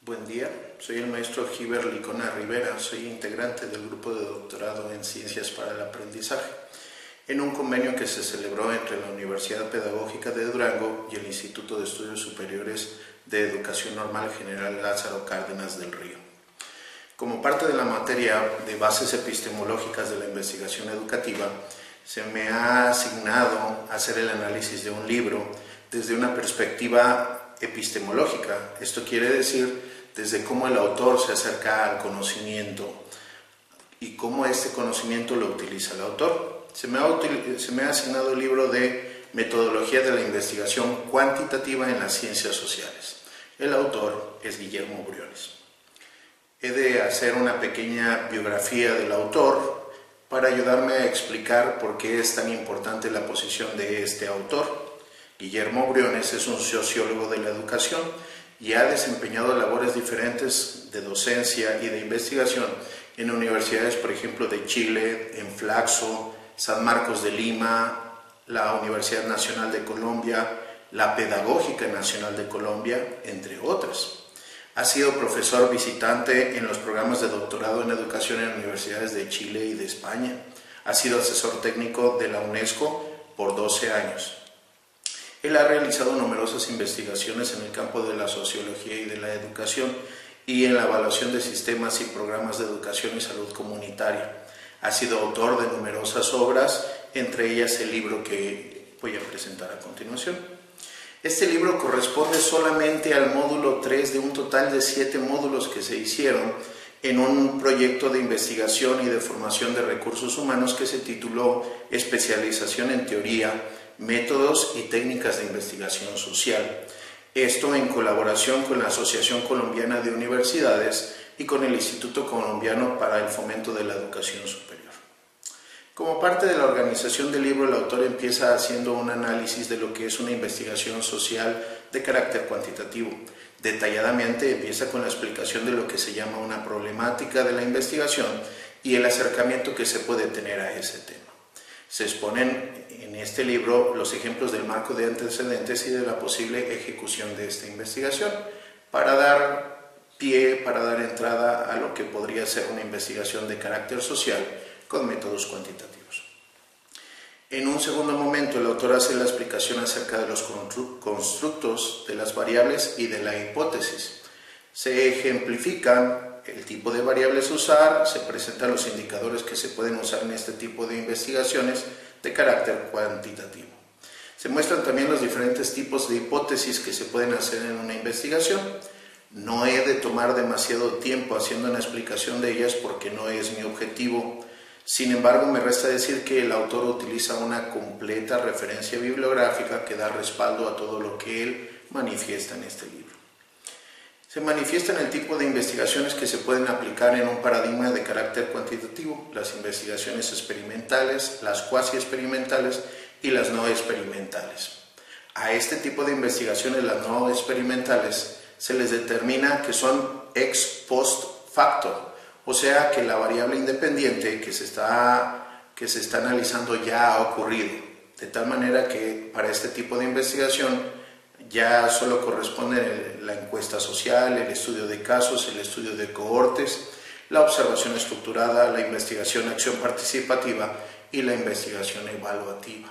Buen día, soy el maestro Giver Licona Rivera, soy integrante del grupo de doctorado en Ciencias para el Aprendizaje, en un convenio que se celebró entre la Universidad Pedagógica de Durango y el Instituto de Estudios Superiores de Educación Normal General Lázaro Cárdenas del Río. Como parte de la materia de bases epistemológicas de la investigación educativa, se me ha asignado hacer el análisis de un libro desde una perspectiva epistemológica. Esto quiere decir desde cómo el autor se acerca al conocimiento y cómo este conocimiento lo utiliza el autor. Se me ha asignado el libro de Metodología de la Investigación Cuantitativa en las Ciencias Sociales. El autor es Guillermo Briones. He de hacer una pequeña biografía del autor para ayudarme a explicar por qué es tan importante la posición de este autor. Guillermo Briones es un sociólogo de la educación y ha desempeñado labores diferentes de docencia y de investigación en universidades, por ejemplo, de Chile, en Flaxo, San Marcos de Lima, la Universidad Nacional de Colombia, la Pedagógica Nacional de Colombia, entre otras. Ha sido profesor visitante en los programas de doctorado en educación en universidades de Chile y de España. Ha sido asesor técnico de la UNESCO por 12 años. Él ha realizado numerosas investigaciones en el campo de la sociología y de la educación y en la evaluación de sistemas y programas de educación y salud comunitaria. Ha sido autor de numerosas obras, entre ellas el libro que voy a presentar a continuación. Este libro corresponde solamente al módulo 3 de un total de 7 módulos que se hicieron en un proyecto de investigación y de formación de recursos humanos que se tituló Especialización en Teoría, Métodos y Técnicas de Investigación Social. Esto en colaboración con la Asociación Colombiana de Universidades y con el Instituto Colombiano para el Fomento de la Educación Superior. Como parte de la organización del libro, el autor empieza haciendo un análisis de lo que es una investigación social de carácter cuantitativo. Detalladamente empieza con la explicación de lo que se llama una problemática de la investigación y el acercamiento que se puede tener a ese tema. Se exponen en este libro los ejemplos del marco de antecedentes y de la posible ejecución de esta investigación para dar pie, para dar entrada a lo que podría ser una investigación de carácter social con métodos cuantitativos. En un segundo momento, el autor hace la explicación acerca de los constructos, de las variables y de la hipótesis. Se ejemplifican el tipo de variables a usar, se presentan los indicadores que se pueden usar en este tipo de investigaciones de carácter cuantitativo. Se muestran también los diferentes tipos de hipótesis que se pueden hacer en una investigación. No he de tomar demasiado tiempo haciendo una explicación de ellas porque no es mi objetivo. Sin embargo, me resta decir que el autor utiliza una completa referencia bibliográfica que da respaldo a todo lo que él manifiesta en este libro. Se manifiestan el tipo de investigaciones que se pueden aplicar en un paradigma de carácter cuantitativo, las investigaciones experimentales, las cuasi experimentales y las no experimentales. A este tipo de investigaciones, las no experimentales, se les determina que son ex post facto, o sea que la variable independiente que se está analizando ya ha ocurrido, de tal manera que para este tipo de investigación ya solo corresponde la encuesta social, el estudio de casos, el estudio de cohortes, la observación estructurada, la investigación acción participativa y la investigación evaluativa.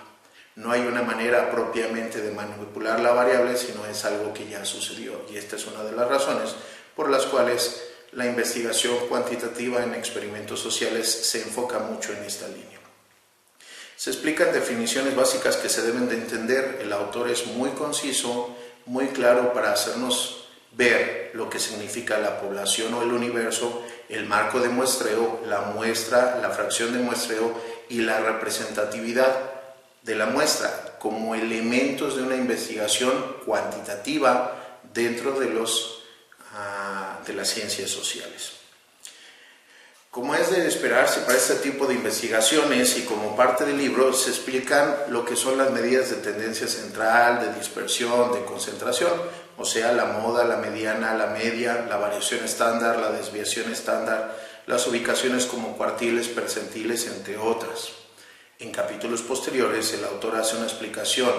No hay una manera propiamente de manipular la variable, sino es algo que ya sucedió, y esta es una de las razones por las cuales la investigación cuantitativa en experimentos sociales se enfoca mucho en esta línea. Se explican definiciones básicas que se deben de entender. El autor es muy conciso, muy claro para hacernos ver lo que significa la población o el universo, el marco de muestreo, la muestra, la fracción de muestreo y la representatividad de la muestra como elementos de una investigación cuantitativa dentro de las ciencias sociales. Como es de esperarse para este tipo de investigaciones y como parte del libro, se explican lo que son las medidas de tendencia central, de dispersión, de concentración, o sea, la moda, la mediana, la media, la variación estándar, la desviación estándar, las ubicaciones como cuartiles, percentiles, entre otras. En capítulos posteriores, el autor hace una explicación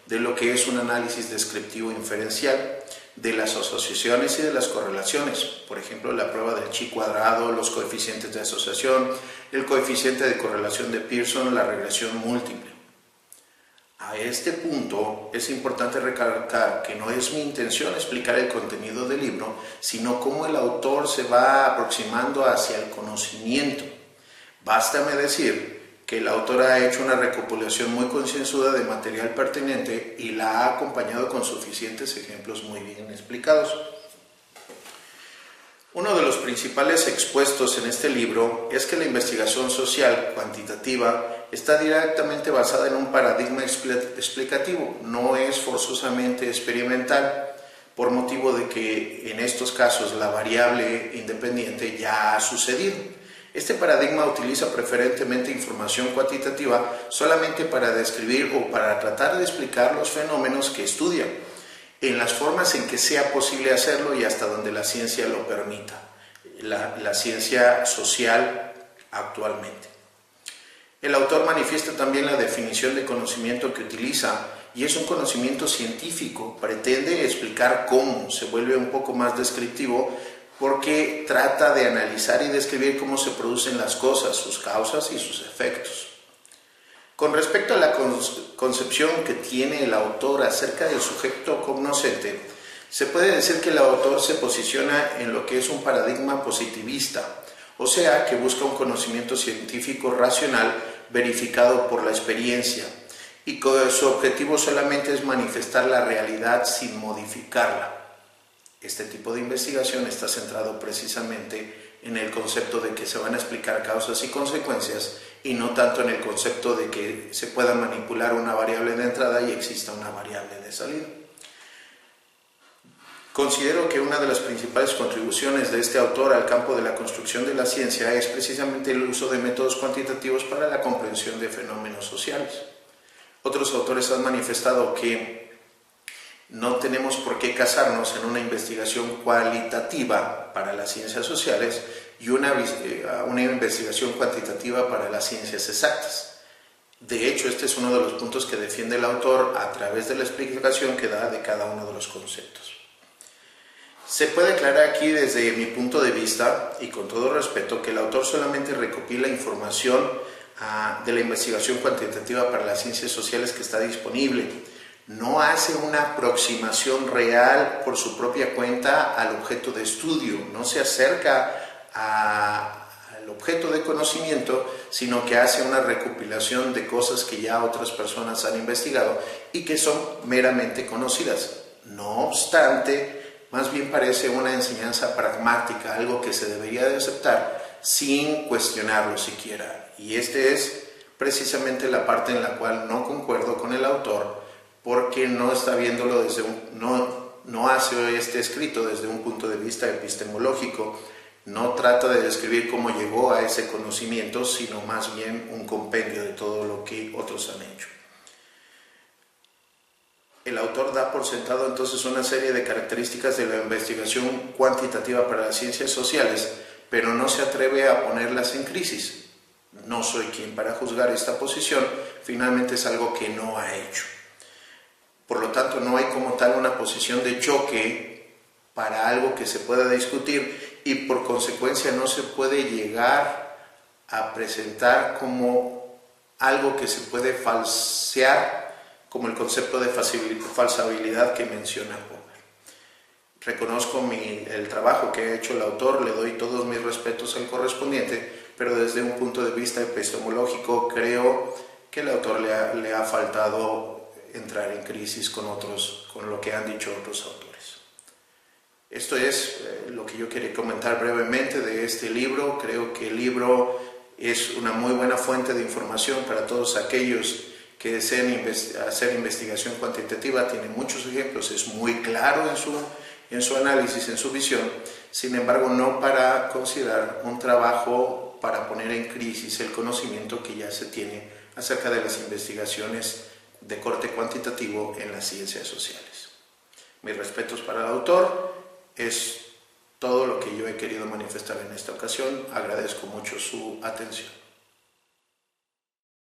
de lo que es un análisis descriptivo inferencial, de las asociaciones y de las correlaciones, por ejemplo, la prueba del chi cuadrado, los coeficientes de asociación, el coeficiente de correlación de Pearson, la regresión múltiple. A este punto es importante recalcar que no es mi intención explicar el contenido del libro, sino cómo el autor se va aproximando hacia el conocimiento. Bástame decir que el autor ha hecho una recopilación muy concienzuda de material pertinente y la ha acompañado con suficientes ejemplos muy bien explicados. Uno de los principales expuestos en este libro es que la investigación social cuantitativa está directamente basada en un paradigma explicativo, no es forzosamente experimental, por motivo de que en estos casos la variable independiente ya ha sucedido. Este paradigma utiliza preferentemente información cuantitativa solamente para describir o para tratar de explicar los fenómenos que estudia, en las formas en que sea posible hacerlo y hasta donde la ciencia lo permita, la ciencia social actualmente. El autor manifiesta también la definición de conocimiento que utiliza y es un conocimiento científico, pretende explicar cómo, se vuelve un poco más descriptivo porque trata de analizar y describir cómo se producen las cosas, sus causas y sus efectos. Con respecto a la concepción que tiene el autor acerca del sujeto cognoscente, se puede decir que el autor se posiciona en lo que es un paradigma positivista, o sea, que busca un conocimiento científico racional verificado por la experiencia, y que su objetivo solamente es manifestar la realidad sin modificarla. Este tipo de investigación está centrado precisamente en el concepto de que se van a explicar causas y consecuencias y no tanto en el concepto de que se pueda manipular una variable de entrada y exista una variable de salida. Considero que una de las principales contribuciones de este autor al campo de la construcción de la ciencia es precisamente el uso de métodos cuantitativos para la comprensión de fenómenos sociales. Otros autores han manifestado que no tenemos por qué casarnos en una investigación cualitativa para las ciencias sociales y una investigación cuantitativa para las ciencias exactas. De hecho, este es uno de los puntos que defiende el autor a través de la explicación que da de cada uno de los conceptos. Se puede aclarar aquí desde mi punto de vista, y con todo respeto, que el autor solamente recopila información de la investigación cuantitativa para las ciencias sociales que está disponible. No hace una aproximación real por su propia cuenta al objeto de estudio, no se acerca al objeto de conocimiento, sino que hace una recopilación de cosas que ya otras personas han investigado y que son meramente conocidas. No obstante, más bien parece una enseñanza pragmática, algo que se debería de aceptar sin cuestionarlo siquiera. Y esta es precisamente la parte en la cual no concuerdo con el autor, porque no está viéndolo no hace este escrito desde un punto de vista epistemológico, no trata de describir cómo llegó a ese conocimiento, sino más bien un compendio de todo lo que otros han hecho. El autor da por sentado entonces una serie de características de la investigación cuantitativa para las ciencias sociales, pero no se atreve a ponerlas en crisis. No soy quien para juzgar esta posición, finalmente es algo que no ha hecho. Por lo tanto, no hay como tal una posición de choque para algo que se pueda discutir y por consecuencia no se puede llegar a presentar como algo que se puede falsear, como el concepto de falsabilidad que menciona Popper. Reconozco el trabajo que ha hecho el autor, le doy todos mis respetos al correspondiente, pero desde un punto de vista epistemológico creo que el autor le ha faltado entrar en crisis con lo que han dicho otros autores. Esto es lo que yo quería comentar brevemente de este libro. Creo que el libro es una muy buena fuente de información para todos aquellos que deseen hacer investigación cuantitativa. Tiene muchos ejemplos, es muy claro en su análisis, en su visión. Sin embargo, no para considerar un trabajo para poner en crisis el conocimiento que ya se tiene acerca de las investigaciones de corte cuantitativo en las ciencias sociales. Mis respetos para el autor, es todo lo que yo he querido manifestar en esta ocasión. Agradezco mucho su atención.